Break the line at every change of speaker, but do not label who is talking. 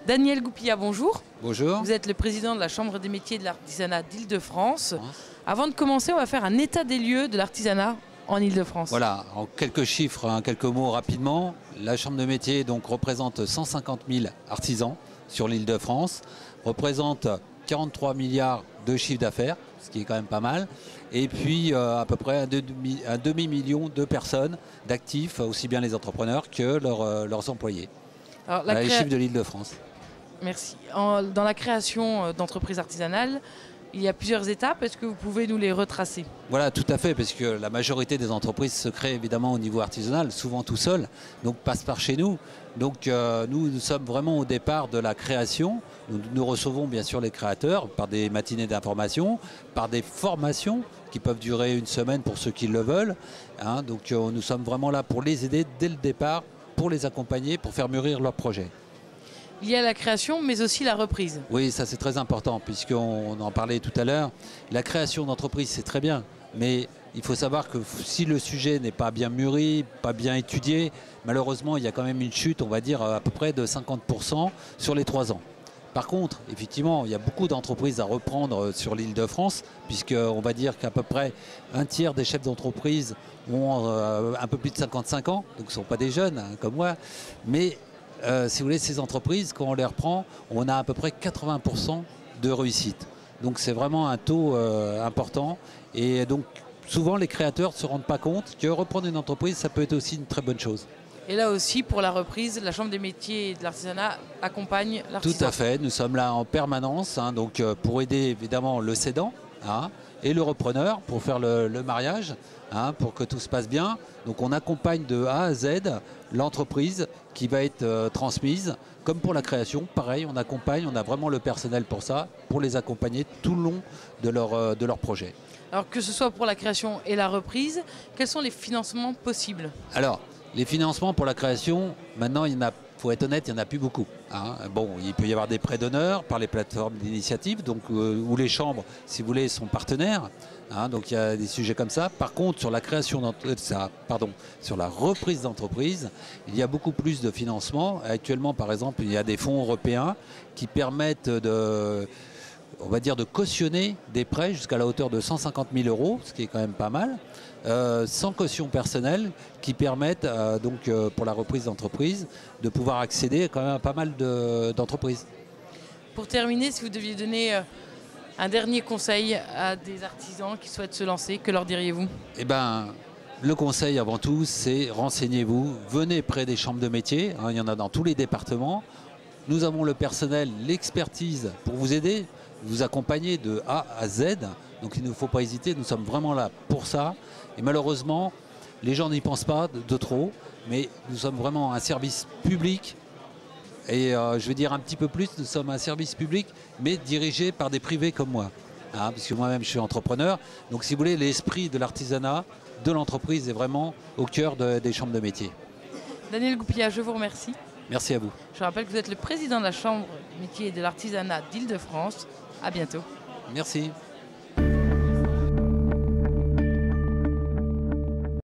Daniel Goupillat, bonjour.
Bonjour.
Vous êtes le président de la Chambre des métiers et de l'artisanat d'Île-de-France. Avant de commencer, on va faire un état des lieux de l'artisanat en Île-de-France.
Voilà, en quelques chiffres, quelques mots rapidement. La Chambre de métiers donc, représente 150 000 artisans sur l'Île-de-France, représente 43 milliards de chiffre d'affaires, ce qui est quand même pas mal, et puis à peu près un demi-million de personnes, d'actifs, aussi bien les entrepreneurs que leurs employés.
Alors,
Voilà les chiffres de l'Île-de-France.
Merci. Dans la création d'entreprises artisanales, il y a plusieurs étapes. Est-ce que vous pouvez nous les retracer?
Voilà, tout à fait, parce que la majorité des entreprises se créent évidemment au niveau artisanal, souvent tout seul, donc passent par chez nous. Donc nous sommes vraiment au départ de la création. Nous recevons bien sûr les créateurs par des matinées d'information, par des formations qui peuvent durer une semaine pour ceux qui le veulent. Donc nous sommes vraiment là pour les aider dès le départ, pour les accompagner, pour faire mûrir leur projet.
Il y a la création, mais aussi la reprise.
Oui, ça c'est très important, puisqu'on en parlait tout à l'heure. La création d'entreprise, c'est très bien, mais il faut savoir que si le sujet n'est pas bien mûri, pas bien étudié, malheureusement, il y a quand même une chute, on va dire, à peu près de 50% sur les 3 ans. Par contre, effectivement, il y a beaucoup d'entreprises à reprendre sur l'Île-de-France, puisqu'on va dire qu'à peu près un tiers des chefs d'entreprise ont un peu plus de 55 ans, donc ce ne sont pas des jeunes comme moi, mais si vous voulez, ces entreprises, quand on les reprend, on a à peu près 80% de réussite. Donc c'est vraiment un taux important. Et donc souvent les créateurs ne se rendent pas compte que reprendre une entreprise, ça peut être aussi une très bonne chose.
Et là aussi, pour la reprise, la Chambre des métiers et de l'artisanat accompagne l'artisan.
Tout à fait, nous sommes là en permanence, donc pour aider évidemment le cédant et le repreneur pour faire le mariage, pour que tout se passe bien. Donc on accompagne de A à Z l'entreprise qui va être transmise. Comme pour la création, pareil, on accompagne, on a vraiment le personnel pour ça, pour les accompagner tout le long de leur projet.
Alors que ce soit pour la création et la reprise, quels sont les financements possibles?
Alors, les financements pour la création, maintenant, il faut être honnête, il n'y en a plus beaucoup. Bon, il peut y avoir des prêts d'honneur par les plateformes d'initiative, donc où les chambres, si vous voulez, sont partenaires. Donc il y a des sujets comme ça. Par contre, sur la création sur la reprise d'entreprise, il y a beaucoup plus de financement. Actuellement, par exemple, il y a des fonds européens qui permettent on va dire de cautionner des prêts jusqu'à la hauteur de 150 000 €, ce qui est quand même pas mal, sans caution personnelle, qui permettent pour la reprise d'entreprise de pouvoir accéder quand même à pas mal d'entreprises.
Pour terminer, si vous deviez donner un dernier conseil à des artisans qui souhaitent se lancer, que leur diriez-vous?
Eh bien, le conseil avant tout, c'est renseignez-vous, venez près des chambres de métiers, il y en a dans tous les départements. Nous avons le personnel, l'expertise pour vous aider, vous accompagner de A à Z. Donc il ne faut pas hésiter, nous sommes vraiment là pour ça. Et malheureusement, les gens n'y pensent pas de trop, mais nous sommes vraiment un service public. Et je vais dire un petit peu plus, nous sommes un service public, mais dirigé par des privés comme moi. Parce que moi-même, je suis entrepreneur. Donc si vous voulez, l'esprit de l'artisanat, de l'entreprise est vraiment au cœur des chambres de métiers.
Daniel Goupillat, je vous remercie.
Merci à vous.
Je rappelle que vous êtes le président de la Chambre des métiers et de l'artisanat d'Île-de-France. À bientôt.
Merci.